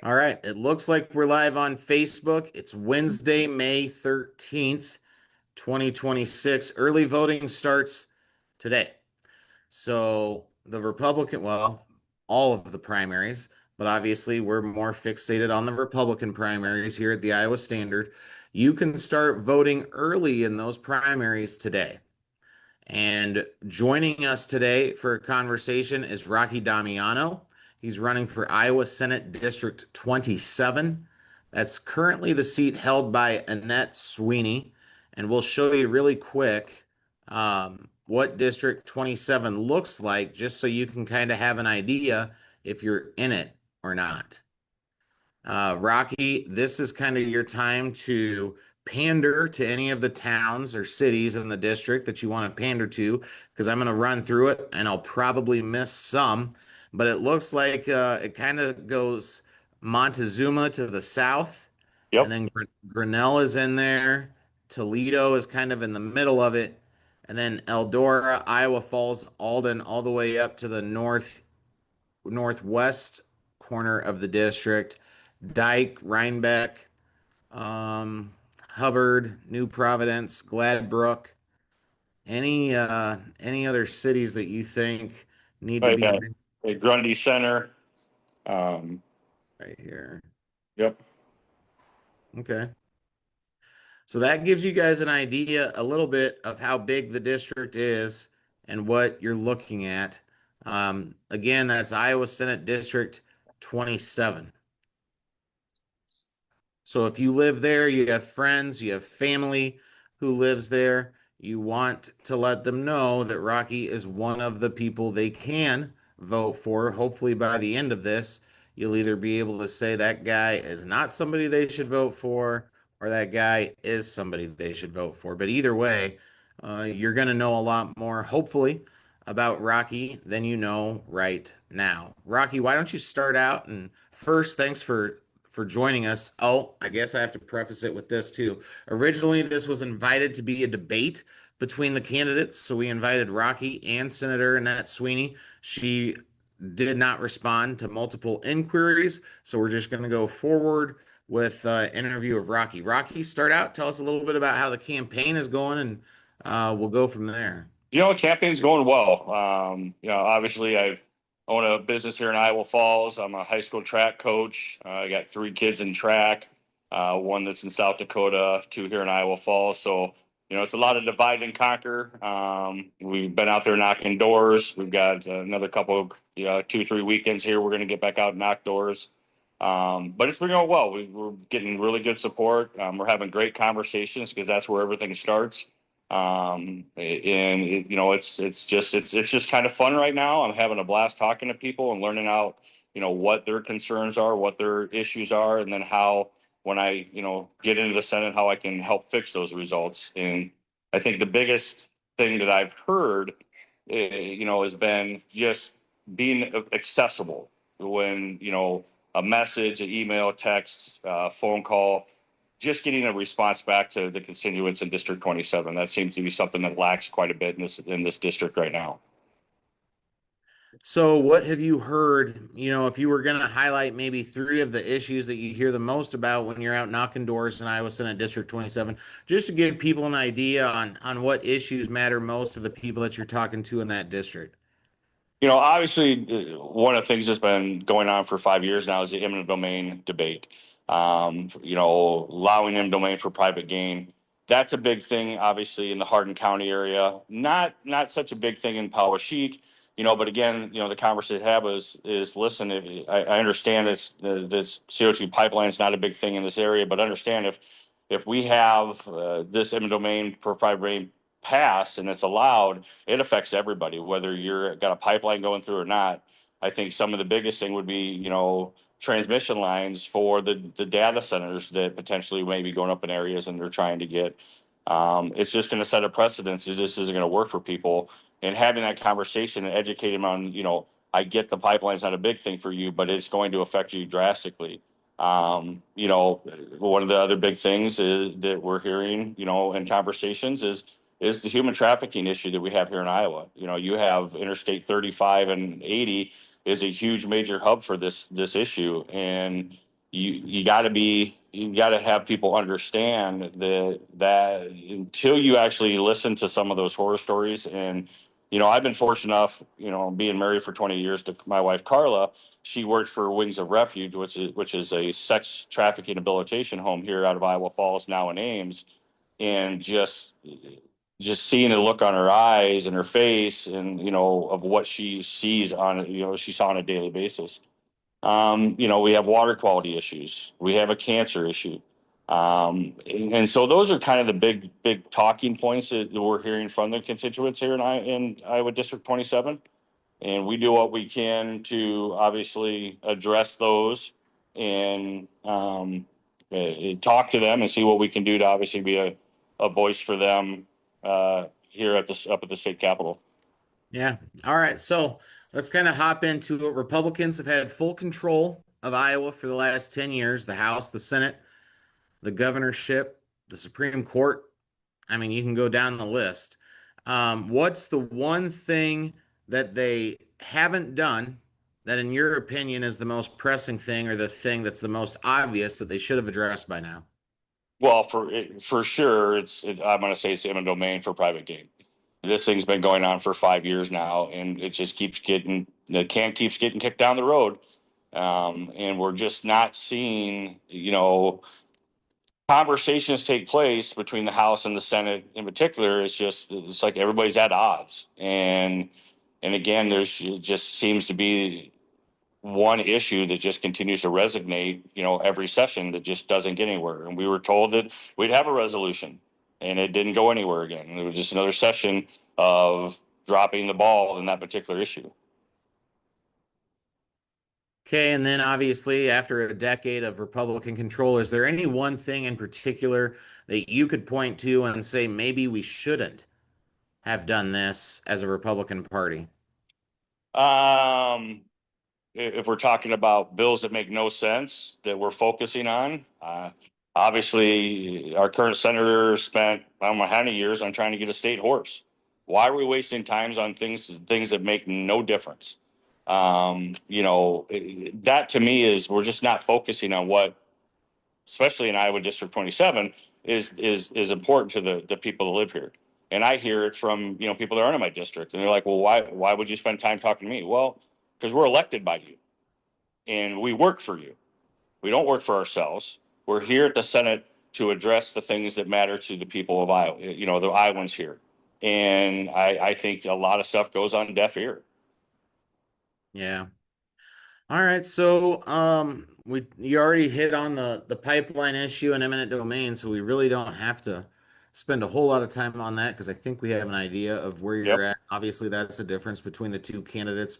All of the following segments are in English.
All right. It looks like we're live on Facebook. It's Wednesday, May 13th, 2026. Early voting starts today. So the Republican, well, all of the primaries, but obviously we're more fixated on the Republican primaries here at the Iowa Standard. You can start voting early in those primaries today. And joining us today for a conversation is Rocky Damiano. He's running for Iowa Senate District 27. That's currently the seat held by Annette Sweeney. And we'll show you really quick what District 27 looks like, just so you can kind of have an idea if you're in it or not. Rocky, this is kind of your time to pander to any of the towns or cities in the district that you want to pander to, because I'm going to run through it and I'll probably miss some. But it looks like it kind of goes Montezuma to the south, and Yep. then Grinnell is in there. Toledo is kind of in the middle of it, and then Eldora, Iowa Falls, Alden, all the way up to the northwest corner of the district. Dyke, Rhinebeck, um, Hubbard, New Providence, Gladbrook. Any other cities that you think need to Right. be At Grundy Center. Um, right here? yep. Okay. So that gives you guys an idea a little bit of how big the district is and what you're looking at. Again, that's Iowa Senate District 27. So if you live there, you have friends, you have family who lives there, you want to let them know that Rocky is one of the people they can vote for. Hopefully, by the end of this, you'll either be able to say that guy is not somebody they should vote for, or that guy is somebody they should vote for. But either way, you're going to know a lot more, hopefully, about Rocky than you know right now. Rocky, why don't you start out? And first, thanks for joining us. Oh, I guess I have to preface it with this too. Originally, this was invited to be a debate between the candidates, so we invited Rocky and Senator Annette Sweeney. She did not respond to multiple inquiries, so we're just going to go forward with interview of Rocky. Rocky, start out. Tell us a little bit about how the campaign is going, and we'll go from there. Campaign's going well. Obviously, I've own a business here in Iowa Falls. I'm a high school track coach. I got three kids in track, one that's in South Dakota, two here in Iowa Falls. So, it's a lot of divide and conquer. We've been out there knocking doors. We've got another couple, 2, 3 weekends here. We're going to get back out and knock doors. But it's been going well. We're getting really good support. We're having great conversations because that's where everything starts. And it's just kind of fun right now. I'm having a blast talking to people and learning out, what their concerns are, what their issues are, and then how when I, get into the Senate, how I can help fix those results. And I think the biggest thing that I've heard, has been just being accessible when, a message, an email, text, phone call, just getting a response back to the constituents in District 27. That seems to be something that lacks quite a bit in this district right now. So, what have you heard? If you were going to highlight maybe three of the issues that you hear the most about when you're out knocking doors in Iowa Senate District 27, just to give people an idea on what issues matter most to the people that you're talking to in that district. Obviously, one of the things that's been going on for 5 years now is the eminent domain debate. Allowing eminent domain for private gain. That's a big thing, obviously, in the Hardin County area. Not such a big thing in Poweshiek. But again, the conversation I have is listen. I understand this CO2 pipeline is not a big thing in this area, but understand if we have this eminent domain for private gain passed and it's allowed, it affects everybody, whether you're got a pipeline going through or not. I think some of the biggest thing would be, transmission lines for the data centers that potentially may be going up in areas and they're trying to get. It's just going to set a precedence. It just isn't going to work for people. And having that conversation and educating them on, I get the pipeline's not a big thing for you, but it's going to affect you drastically. One of the other big things is that we're hearing, in conversations is the human trafficking issue that we have here in Iowa. You have Interstate 35 and 80 is a huge major hub for this issue. And, you got to have people understand that until you actually listen to some of those horror stories. And I've been fortunate enough, being married for 20 years to my wife Carla. She worked for Wings of Refuge, which is a sex trafficking rehabilitation home here out of Iowa Falls, now in Ames. And just seeing the look on her eyes and her face, and of what she sees on, she saw on a daily basis. We have water quality issues. We have a cancer issue. And so those are kind of the big talking points that we're hearing from the constituents here in Iowa District 27. And we do what we can to obviously address those, and talk to them and see what we can do to obviously be a voice for them here up at the state capitol. Yeah. All right. So let's kind of hop into it. Republicans have had full control of Iowa for the last 10 years, the House, the Senate, the governorship, the Supreme Court. I mean, you can go down the list. What's the one thing that they haven't done that, in your opinion, is the most pressing thing, or the thing that's the most obvious that they should have addressed by now? Well, for sure, I'm going to say it's eminent domain for private game. This thing's been going on for 5 years now, and it just keeps getting the can keeps getting kicked down the road. And we're just not seeing, conversations take place between the House and the Senate in particular. It's like everybody's at odds, and again, it just seems to be one issue that just continues to resonate, every session, that just doesn't get anywhere. And we were told that we'd have a resolution, and it didn't go anywhere again. It was just another session of dropping the ball in that particular issue. Okay, and then obviously, after a decade of Republican control, is there any one thing in particular that you could point to and say maybe we shouldn't have done this as a Republican Party? Um, if we're talking about bills that make no sense that we're focusing on, obviously our current senator spent I don't know how many years on trying to get a state horse. Why are we wasting times on things that make no difference? That to me is we're just not focusing on what, especially in Iowa District 27, is important to the people that live here. And I hear it from people that aren't in my district, and they're like, "Well, why would you spend time talking to me?" Well, because we're elected by you, and we work for you. We don't work for ourselves. We're here at the Senate to address the things that matter to the people of Iowa, the Iowans here. And I think a lot of stuff goes on deaf ear. Yeah. All right, so we you already hit on the pipeline issue and eminent domain, so we really don't have to spend a whole lot of time on that because I think we have an idea of where you're Yep. at. Obviously, that's the difference between the two candidates.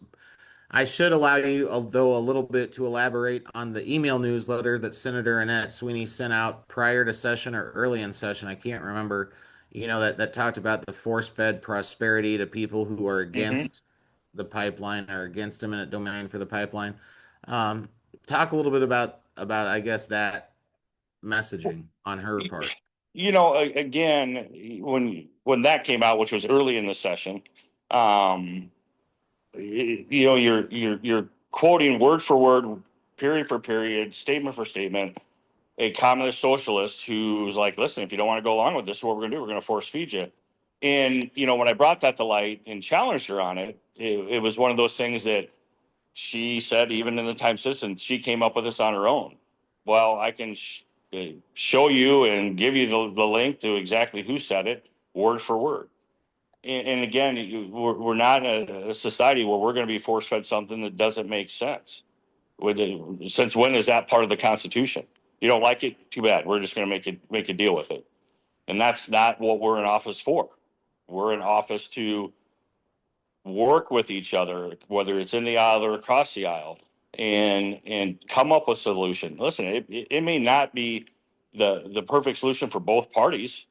I should allow you, although a little bit, to elaborate on the email newsletter that Senator Annette Sweeney sent out prior to session or early in session. I can't remember, that talked about the force-fed prosperity to people who are Mm-hmm. against the pipeline or against eminent domain for the pipeline. Um, Talk a little bit about I guess that messaging on her part. Again, when that came out, which was early in the session, um, you're quoting word for word, period for period, statement for statement, a communist socialist who's like, listen, if you don't want to go along with this, what we're going to do, we're going to force feed you. And when I brought that to light and challenged her on it was one of those things that she said, even in the Time Citizen, she came up with this on her own. Well, I can show you and give you the link to exactly who said it, word for word. And again, we're not a society where we're going to be force fed something that doesn't make sense. Since when is that part of the Constitution? You don't like it? Too bad. We're just going to make a deal with it. And that's not what we're in office for. We're in office to work with each other, whether it's in the aisle or across the aisle, and come up with a solution. Listen, it may not be the perfect solution for both parties,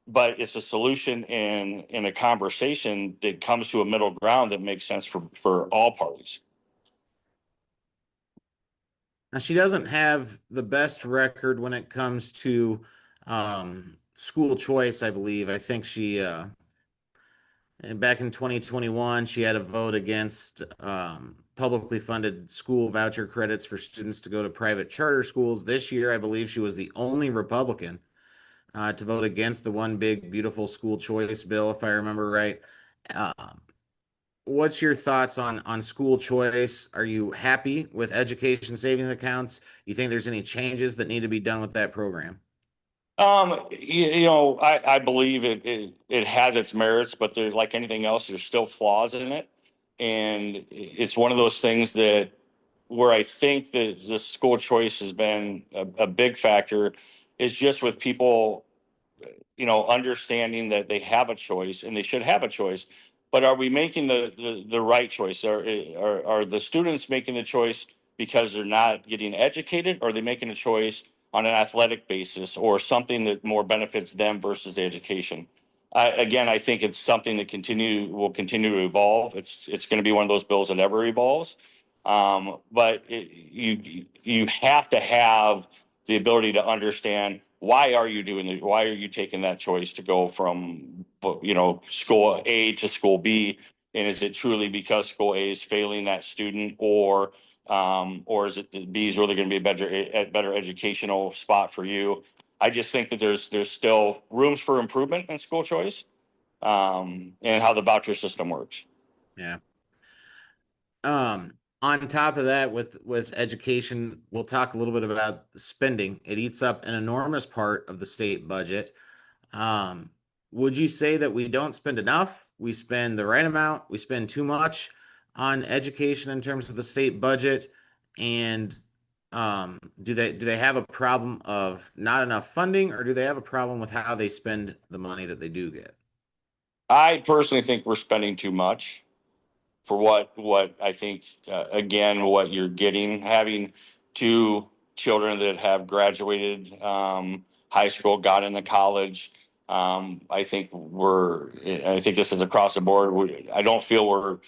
but it's a solution in a conversation that comes to a middle ground that makes sense for all parties. Now, she doesn't have the best record when it comes to school choice, I believe. I think back in 2021, she had a vote against publicly funded school voucher credits for students to go to private charter schools. This year, I believe she was the only Republican to vote against the one big beautiful school choice bill, if I remember right. Um, what's your thoughts on school choice? Are you happy with education savings accounts? You think there's any changes that need to be done with that program? I believe it has its merits, but there, like anything else, there's still flaws in it. And it's one of those things that where I think that the school choice has been a big factor is just with people, understanding that they have a choice and they should have a choice. But are we making the right choice? Are the students making the choice because they're not getting educated, or are they making a choice on an athletic basis or something that more benefits them versus the education? Again, I think it's something that will continue to evolve. It's going to be one of those bills that ever evolves. But you have to have the ability to understand why are you taking that choice to go from school A to school B, and is it truly because school A is failing that student, or is it that B is really going to be a better educational spot for you? I just think that there's still rooms for improvement in school choice, and how the voucher system works. Yeah. On top of that, with education, we'll talk a little bit about spending. It eats up an enormous part of the state budget. Um, would you say that we don't spend enough? We spend the right amount? We spend too much on education in terms of the state budget? And do they have a problem of not enough funding, or do they have a problem with how they spend the money that they do get? I personally think we're spending too much for what I think, again, what you're getting, having two children that have graduated high school, got into college. I think this is across the board. I don't feel we're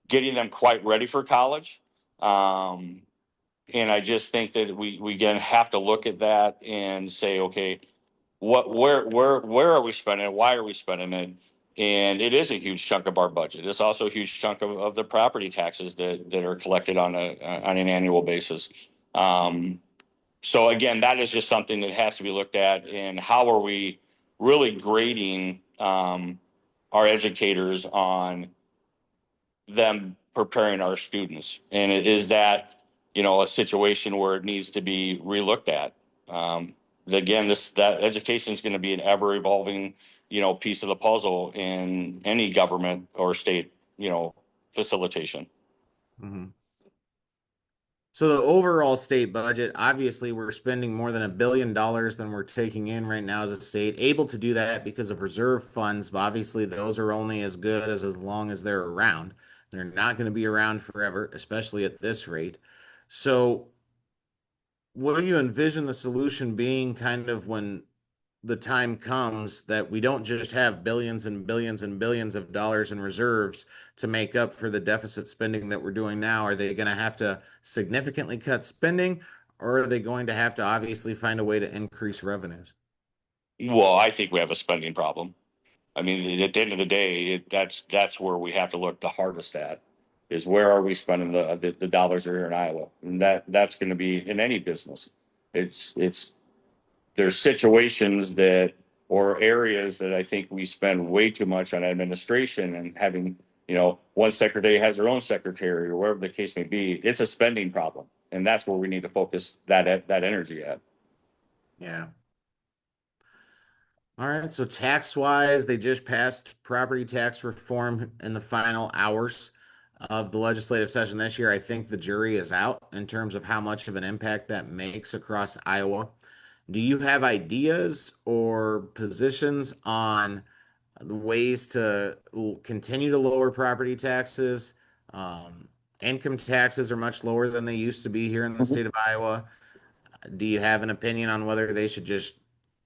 getting them quite ready for college. Um, and I just think that we again have to look at that and say, okay, where are we spending it? Why are we spending it? And it is a huge chunk of our budget. It's also a huge chunk of the property taxes that are collected on an annual basis. Um, so again, that is just something that has to be looked at. And how are we really grading our educators on them preparing our students? And is that, a situation where it needs to be relooked at? Again, that education is going to be an ever evolving, piece of the puzzle in any government or state, facilitation. Mhm. So the overall state budget, obviously, we're spending more than $1 billion than we're taking in right now as a state. Able to do that because of reserve funds, but obviously those are only as good as long as they're around. They're not going to be around forever, especially at this rate. So, what do you envision the solution being, kind of when the time comes that we don't just have billions and billions and billions of dollars in reserves to make up for the deficit spending that we're doing now? Are they going to have to significantly cut spending, or are they going to have to obviously find a way to increase revenues? Well, I think we have a spending problem. I mean, at the end of the day, that's where we have to look the hardest at, is where are we spending the dollars that are here in Iowa, and that's going to be in any business. It's there's situations that or areas that I think we spend way too much on administration and having, one secretary has their own secretary or wherever the case may be. It's a spending problem, and that's where we need to focus that energy at. Yeah. All right. So tax wise, they just passed property tax reform in the final hours of the legislative session this year. I think the jury is out in terms of how much of an impact that makes across Iowa. Do you have ideas or positions on the ways to continue to lower property taxes? Um, Income taxes are much lower than they used to be here in the state of Iowa. Do you have an opinion on whether they should just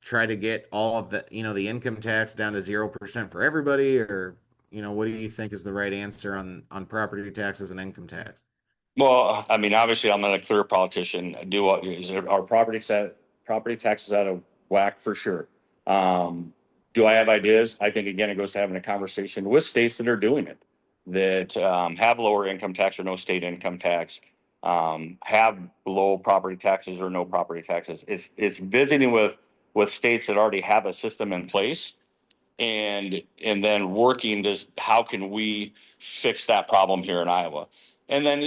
try to get all of the income tax down to 0% for everybody, or what do you think is the right answer on property taxes and income tax? Well, I mean, obviously, I'm not a clear politician. Our property taxes out of whack for sure? Do I have ideas? I think again, it goes to having a conversation with states that are doing it. that have lower income tax or no state income tax, have low property taxes or no property taxes. It's visiting with states that already have a system in place, and then working to how can we fix that problem here in Iowa. And then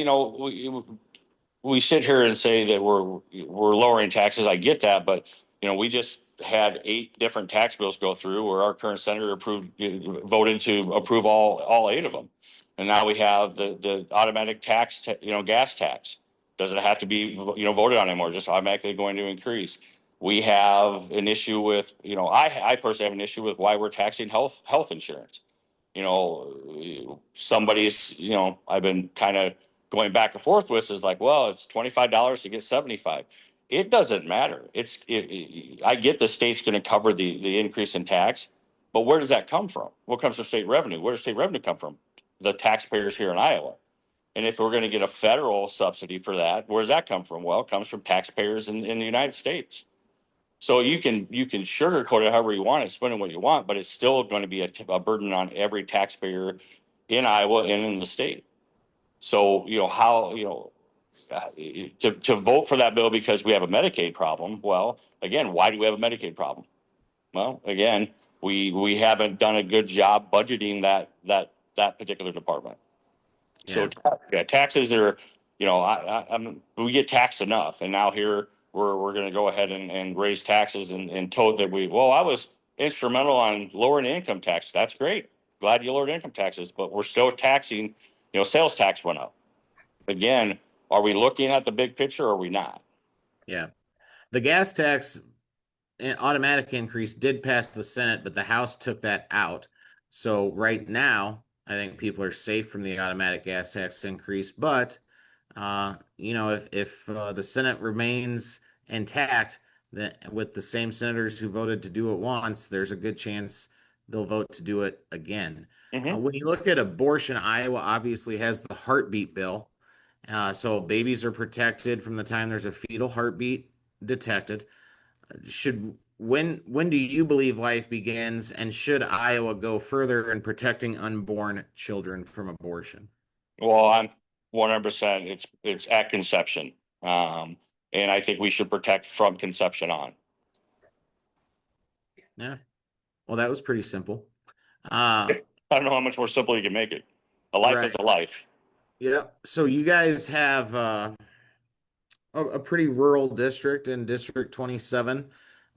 we sit here and say that we're lowering taxes. I get that, but we just had 8 different tax bills go through where our current senator voted to approve all 8 of them, and now we have the automatic tax, gas tax. Doesn't have to be voted on anymore; just automatically going to increase. We have an issue with I personally have an issue with why we're taxing health insurance. Somebody's, I've been kind of going back and forth with is like, well, it's $25 to get 75. It doesn't matter. I get the state's going to cover the increase in tax, but where does that come from? What comes from state revenue? Where does state revenue come from? The taxpayers here in Iowa. And if we're going to get a federal subsidy for that, where does that come from? Well, it comes from taxpayers in the United States. So you can sugarcoat it however you want, and spend it what you want, but it's still going to be a burden on every taxpayer in Iowa and in the state. So how to vote for that bill because we have a Medicaid problem. Well, again, why do we have a Medicaid problem? Well, again, we haven't done a good job budgeting that particular department. So Yeah. yeah, taxes are, we get taxed enough, and now here we're going to go ahead and raise taxes and told that I was instrumental on lowering the income tax. That's great. Glad you lowered income taxes, but we're still taxing. Sales tax went up. Again, are we looking at the big picture or are we not? Yeah. The gas tax automatic increase did pass the Senate, but the House took that out. So right now, I think people are safe from the automatic gas tax increase. But if the Senate remains intact, that with the same senators who voted to do it once, there's a good chance they'll vote to do it again. Mm-hmm. When you look at abortion, Iowa obviously has the heartbeat bill. So babies are protected from the time there's a fetal heartbeat detected. Should when do you believe life begins, and should Iowa go further in protecting unborn children from abortion? Well, I'm 100%. It's at conception, and I think we should protect from conception on. Yeah. Well, that was pretty simple. I Uh, don't know how much more simple you can make it. A life is right. a life. Yeah. So you guys have a pretty rural district in District 27,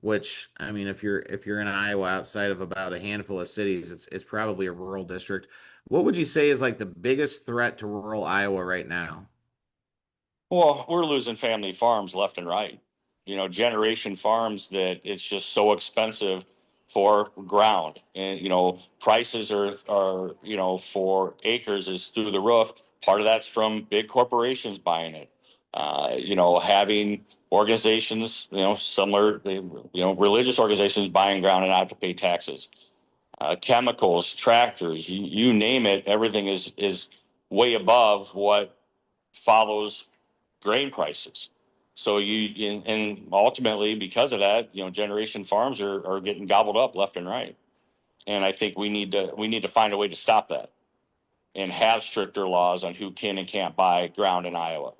which I mean, if you're in Iowa outside of about a handful of cities, it's probably a rural district. What would you say is like the biggest threat to rural Iowa right now? Well, we're losing family farms left and right. Generation farms that it's just so expensive for ground, and prices are for acres is through the roof. Part of that's from big corporations buying it. Having organizations, similar, religious organizations buying ground and not have to pay taxes. Chemicals, tractors, you name it, everything is way above what follows grain prices. So and ultimately because of that, generation farms are getting gobbled up left and right. And I think we need to find a way to stop that and have stricter laws on who can and can't buy ground in Iowa.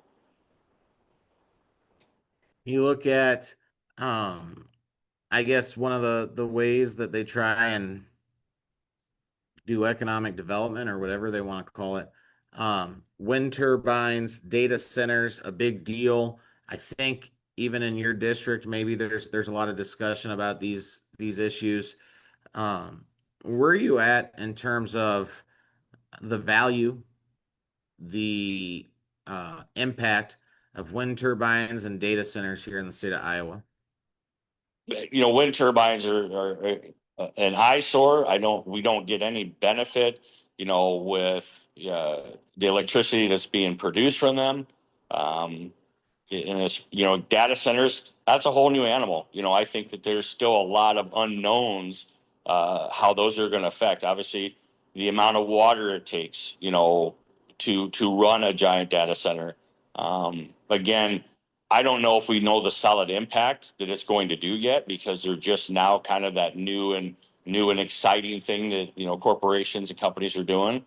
You look at, I guess one of the ways that they try and do economic development or whatever they want to call it. Wind turbines, data centers, a big deal. I think even in your district, maybe there's a lot of discussion about these issues. Um, where are you at in terms of the value, the impact of wind turbines and data centers here in the state of Iowa? Wind turbines are an eyesore. We don't get any benefit, with the electricity that's being produced from them. Um, and it's, data centers, that's a whole new animal. I think that there's still a lot of unknowns, how those are going to affect. Obviously, the amount of water it takes, to run a giant data center. Again, I don't know if we know the solid impact that it's going to do yet, because they're just now kind of that new and exciting thing that corporations and companies are doing.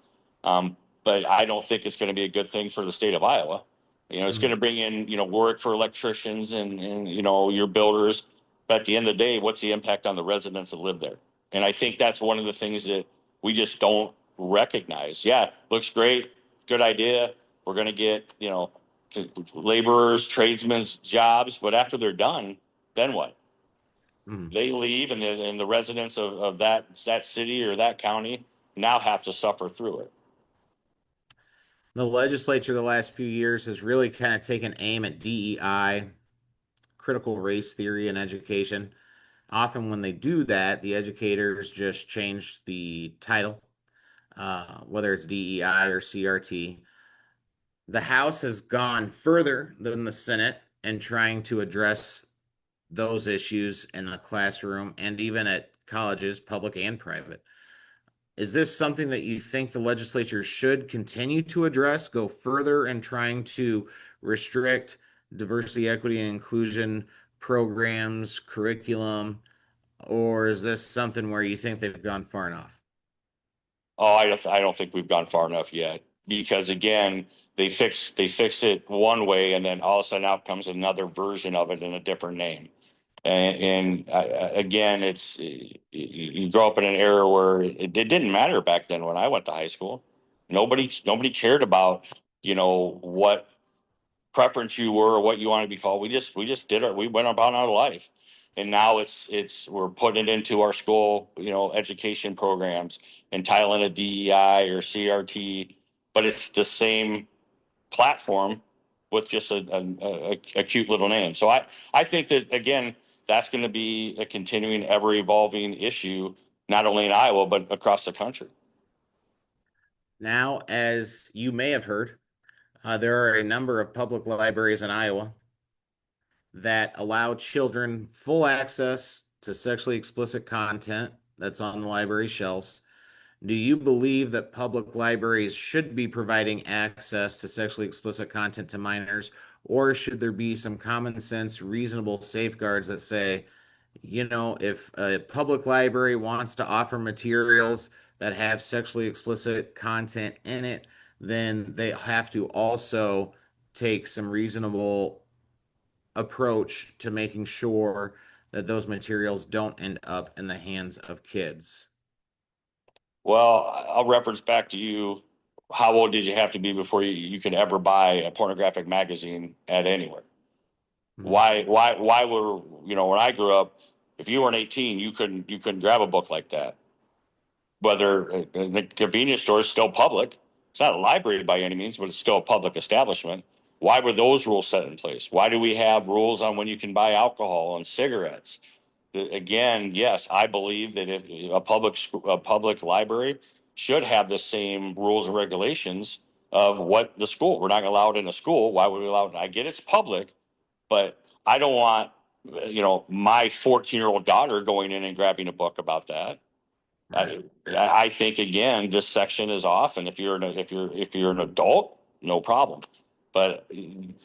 but I don't think it's going to be a good thing for the state of Iowa. It's going Mhm. to bring in, work for electricians and your builders. But at the end of the day, what's the impact on the residents that live there? And I think that's one of the things that we just don't recognize. Yeah, looks great, good idea. We're going to get, laborers, tradesmen's jobs, but after they're done, then what? Mhm. They leave, and the residents of that city or that county now have to suffer through it. The legislature the last few years has really kind of taken aim at DEI, critical race theory in education. Often, when they do that, the educators just change the title, whether it's DEI or CRT. The House has gone further than the Senate in trying to address those issues in the classroom and even at colleges, public and private. Is this something that you think the legislature should continue to address, go further in trying to restrict diversity, equity, and inclusion programs, curriculum, or is this something where you think they've gone far enough? Oh, I don't think we've gone far enough yet because again, they fix it one way, and then all of a sudden out comes another version of it in a different name. And again, it's you grow up in an era where it didn't matter back then when I went to high school. Nobody cared about what preference you were or what you want to be called. We just did it. We went about our life, and now it's we're putting it into our school, education programs and tiling a DEI or CRT, but it's the same platform with just a cute little name. So I think that again, that's going to be a continuing, ever evolving issue, not only in Iowa but across the country. Now, as you may have heard, there are a number of public libraries in Iowa that allow children full access to sexually explicit content that's on the library shelves. Do you believe that public libraries should be providing access to sexually explicit content to minors, or should there be some common sense, reasonable safeguards that say, if a public library wants to offer materials that have sexually explicit content in it, then they have to also take some reasonable approach to making sure that those materials don't end up in the hands of kids? Well, I'll reference back to you. How old did you have to be before you could ever buy a pornographic magazine at anywhere? Mhm. Why were, when I grew up, if you weren't 18, you couldn't grab a book like that. Whether the convenience store is still public, it's not a library by any means, but it's still a public establishment. Why were those rules set in place? Why do we have rules on when you can buy alcohol and cigarettes? Again, yes, I believe that if a public library should have the same rules and regulations of what the school. We're not allowed in a school. Why would we allow it? I get it's public, but I don't want my 14-year-old daughter going in and grabbing a book about that. Right. I think again, this section is off, and if you're an adult, no problem. But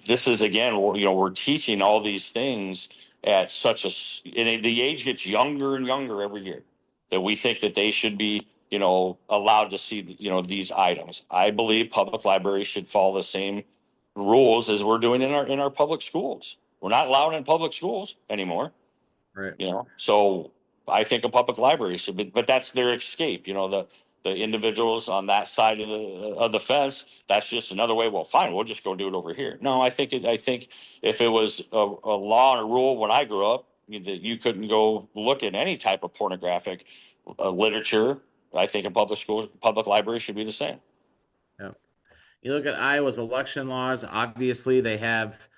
this is again, we're teaching all these things at and the age gets younger and younger every year. That we think that they should be, allowed to see, these items. I believe public libraries should follow the same rules as we're doing in our public schools. We're not allowed in public schools anymore. Right. So I think a public library should be, but that's their escape. The individuals on that side of the fence. That's just another way. Well, fine, we'll just go do it over here. No, I think if it was a law and a rule when I grew up that you couldn't go look at any type of pornographic literature, I think a public library should be the same. Yeah. You look at Iowa's election laws, obviously they have,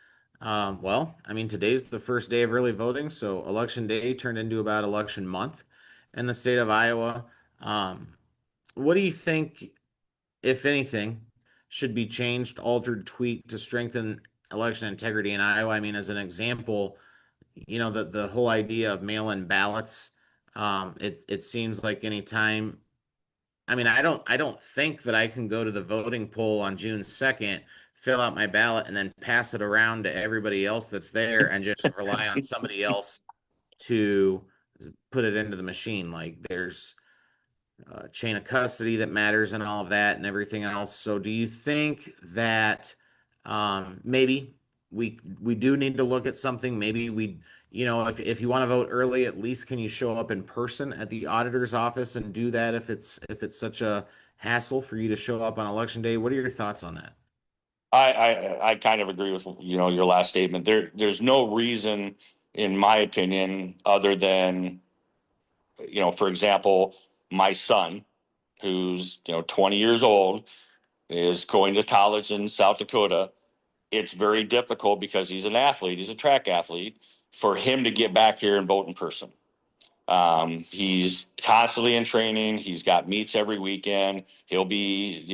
well, I mean, today's the first day of early voting, so election day turned into about election month in the state of Iowa. Um, what do you think, if anything, should be changed, altered, tweaked to strengthen election integrity in Iowa? I mean, as an example, the whole idea of mail-in ballots. It seems like any time. I mean, I don't think that I can go to the voting poll on June 2nd, fill out my ballot, and then pass it around to everybody else that's there and just rely on somebody else to put it into the machine. Like chain of custody that matters and all of that and everything else. So do you think that maybe we do need to look at something? Maybe we, if you want to vote early, at least can you show up in person at the auditor's office and do that if it's such a hassle for you to show up on election day? What are your thoughts on that? I kind of agree with your last statement. There's no reason, in my opinion, other than for example, my son, who's 20 years old, is going to college in South Dakota. It's very difficult because he's an athlete. He's a track athlete for him to get back here and vote in person. He's constantly in training. He's got meets every weekend. He'll be,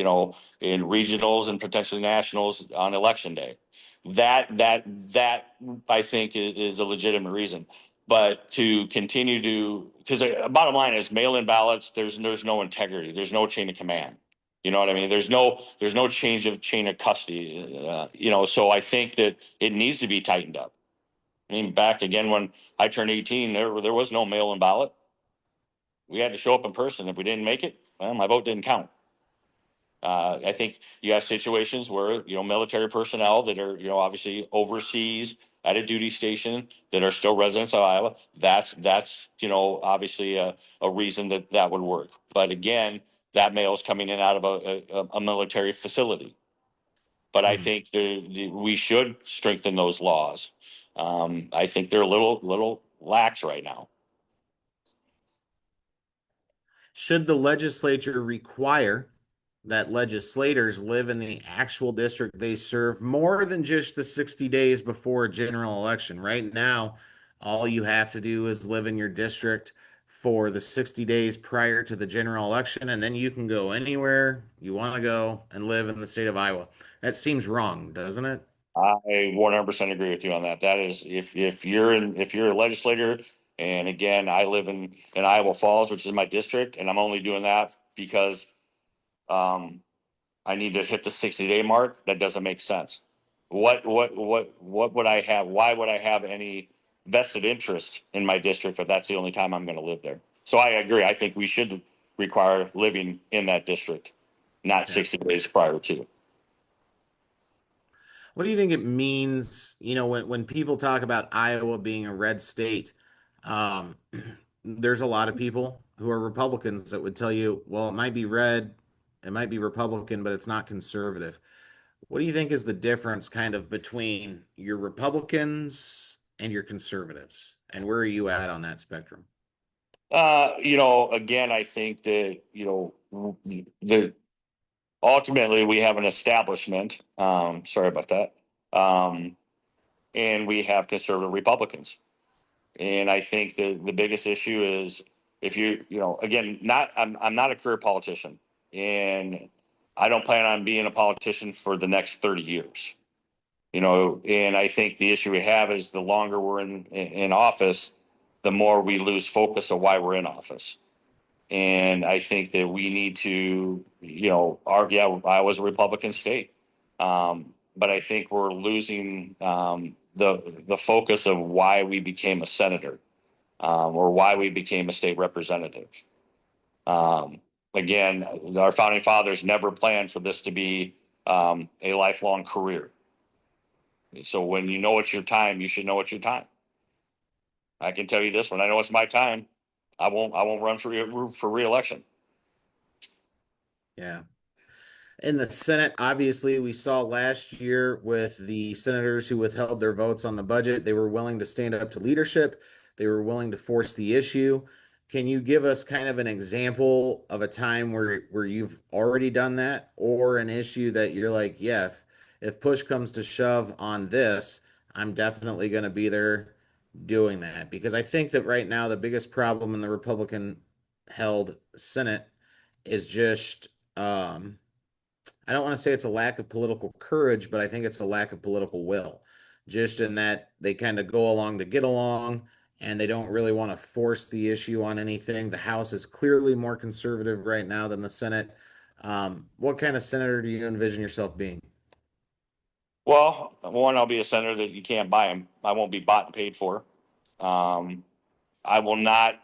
in regionals and potentially nationals on election day. That I think is a legitimate reason. But to continue to, because bottom line is mail-in ballots. There's no integrity. There's no chain of command. You know what I mean? There's no chain of custody. So I think that it needs to be tightened up. I mean, back again when I turned 18, there was no mail-in ballot. We had to show up in person. If we didn't make it, well, my vote didn't count. I think you have situations where military personnel that are obviously overseas at a duty station that are still residents of Iowa. That's obviously a reason that would work. But again, that mail is coming in out of a military facility. But I Mhm. think we should strengthen those laws. I think they're a little lax right now. Should the legislature require that legislators live in the actual district they serve more than just the 60 days before a general election? Right now, all you have to do is live in your district for the 60 days prior to the general election, and then you can go anywhere you want to go and live in the state of Iowa. That seems wrong, doesn't it? I 100% agree with you on that. That is, if you're a legislator, and again, I live in Iowa Falls, which is my district, and I'm only doing that because um, I need to hit the 60-day mark. That doesn't make sense. What would I have? Why would I have any vested interest in my district if that's the only time I'm going to live there? So I agree. I think we should require living in that district, not Yeah. 60 days prior to. What do you think it means, when people talk about Iowa being a red state? Um, there's a lot of people who are Republicans that would tell you, well, it might be red, it might be Republican, but it's not conservative. What do you think is the difference kind of between your Republicans and your conservatives? And where are you at on that spectrum? Again, I think that, the ultimately we have an establishment. Sorry about that. Um, and we have conservative Republicans. And I think that the biggest issue is if again, I'm not a career politician, and I don't plan on being a politician for the next 30 years. And I think the issue we have is the longer we're in office, the more we lose focus of why we're in office. And I think that we need to, I was a Republican state, but I think we're losing the focus of why we became a senator, or why we became a state representative. Um, Again, our founding fathers never planned for this to be a lifelong career. So when you know it's your time, you should know it's your time. I can tell you this: when I know it's my time, I won't run for reelection. Yeah. In the Senate, obviously, we saw last year with the senators who withheld their votes on the budget, they were willing to stand up to leadership. They were willing to force the issue. Can you give us kind of an example of a time where you've already done that, or an issue that you're like, yeah, if push comes to shove on this, I'm definitely going to be there doing that? Because I think that right now the biggest problem in the Republican held Senate is just I don't want to say it's a lack of political courage, but I think it's a lack of political will. Just in that they kind of go along to get along and they don't really want to force the issue on anything. The House is clearly more conservative right now than the Senate. What kind of senator do you envision yourself being? Well, one, I'll be a senator that you can't buy them. I won't be bought and paid for. Um, I will not.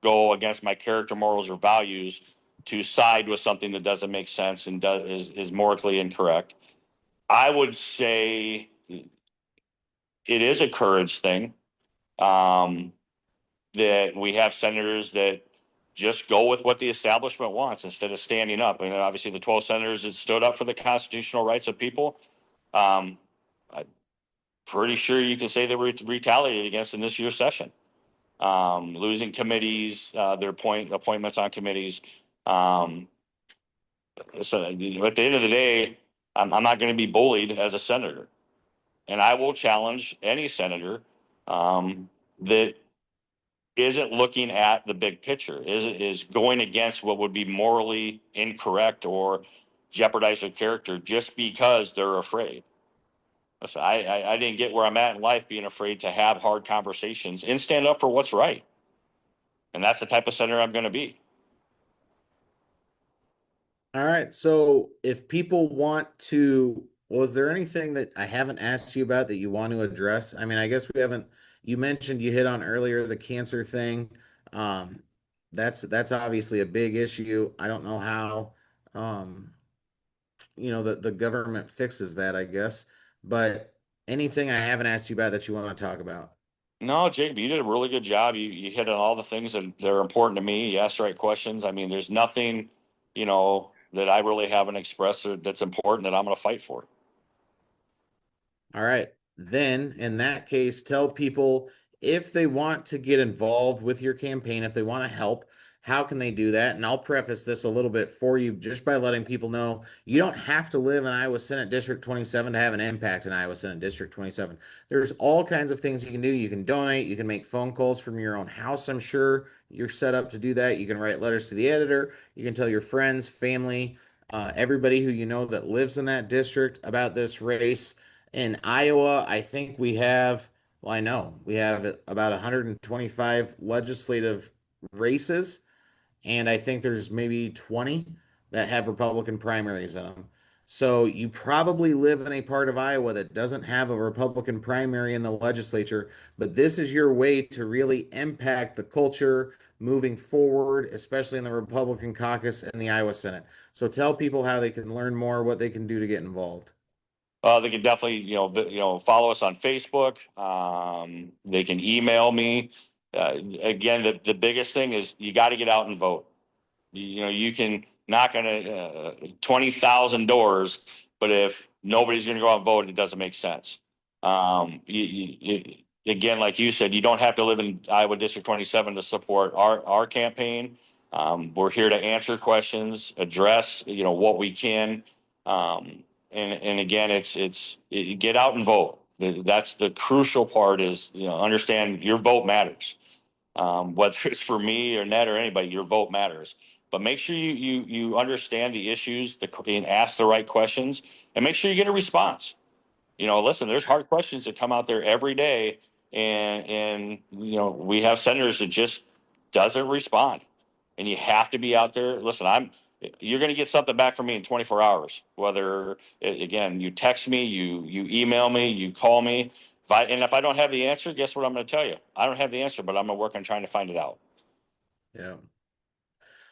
go against my character, morals, or values to side with something that doesn't make sense and is morally incorrect. I would say it is a courage thing. Um, that we have senators that just go with what the establishment wants instead of standing up. And obviously, the 12 senators that stood up for the constitutional rights of people, um, I'm pretty sure you can say they were retaliated against in this year's session. Losing committees, their appointments on committees. Um, so at the end of the day, I'm not going to be bullied as a senator, and I will challenge any senator that isn't looking at the big picture, is going against what would be morally incorrect or jeopardize their character just because they're afraid. Listen, I didn't get where I'm at in life being afraid to have hard conversations and stand up for what's right. And that's the type of senator I'm going to be. All right. So if people want to, well, is there anything that I haven't asked you about that you want to address? I mean, I guess we haven't, you mentioned you hit on earlier the cancer thing. Um, that's obviously a big issue. I don't know how the government fixes that, I guess. But anything I haven't asked you about that you want to talk about? No, Jacob, you did a really good job. You hit on all the things that are important to me. You asked the right questions. I mean, there's nothing, that I really haven't expressed that's important that I'm going to fight for. All right. Then, in that case, tell people if they want to get involved with your campaign, if they want to help, how can they do that? And I'll preface this a little bit for you just by letting people know you don't have to live in Iowa Senate District 27 to have an impact in Iowa Senate District 27. There's all kinds of things you can do. You can donate, you can make phone calls from your own house. I'm sure you're set up to do that. You can write letters to the editor, you can tell your friends, family, everybody who you know that lives in that district about this race. In Iowa, I think we have, well, I know we have about 125 legislative races, and I think there's maybe 20 that have Republican primaries in them. So you probably live in a part of Iowa that doesn't have a Republican primary in the legislature, but this is your way to really impact the culture moving forward, especially in the Republican caucus and the Iowa Senate. So tell people how they can learn more, what they can do to get involved. They can definitely, follow us on Facebook. They can email me. Again, the biggest thing is you got to get out and vote. You can knock on 20,000 doors, but if nobody's going to go out and vote, it doesn't make sense. Again, like you said, you don't have to live in Iowa District 27 to support our campaign. We're here to answer questions, address, what we can. And again, get out and vote. That's the crucial part is, understand your vote matters. Whether it's for me or Ned or anybody, your vote matters. But make sure you understand the issues, and ask the right questions, and make sure you get a response. Listen, there's hard questions that come out there every day, and we have senators that just doesn't respond, and you have to be out there. Listen, you're going to get something back from me in 24 hours. Whether again you text me, you email me, you call me. If I don't have the answer, guess what I'm going to tell you? I don't have the answer, but I'm going to work on trying to find it out. Yeah.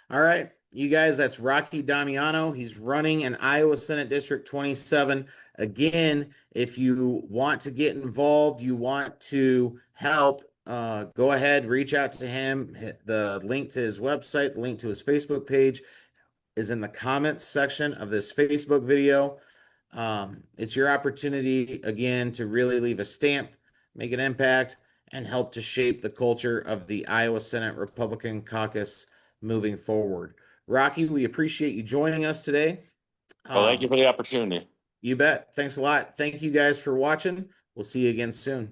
All right, you guys, that's Rocky Damiano. He's running in Iowa Senate District 27. Again, if you want to get involved, you want to help, go ahead, reach out to him. The link to his website, the link to his Facebook page is in the comments section of this Facebook video. It's your opportunity, again, to really leave a stamp, make an impact, and help to shape the culture of the Iowa Senate Republican caucus moving forward. Rocky, we appreciate you joining us today. Well, thank you Um, for the opportunity. you bet. Thanks a lot. Thank you guys for watching. We'll see you again soon.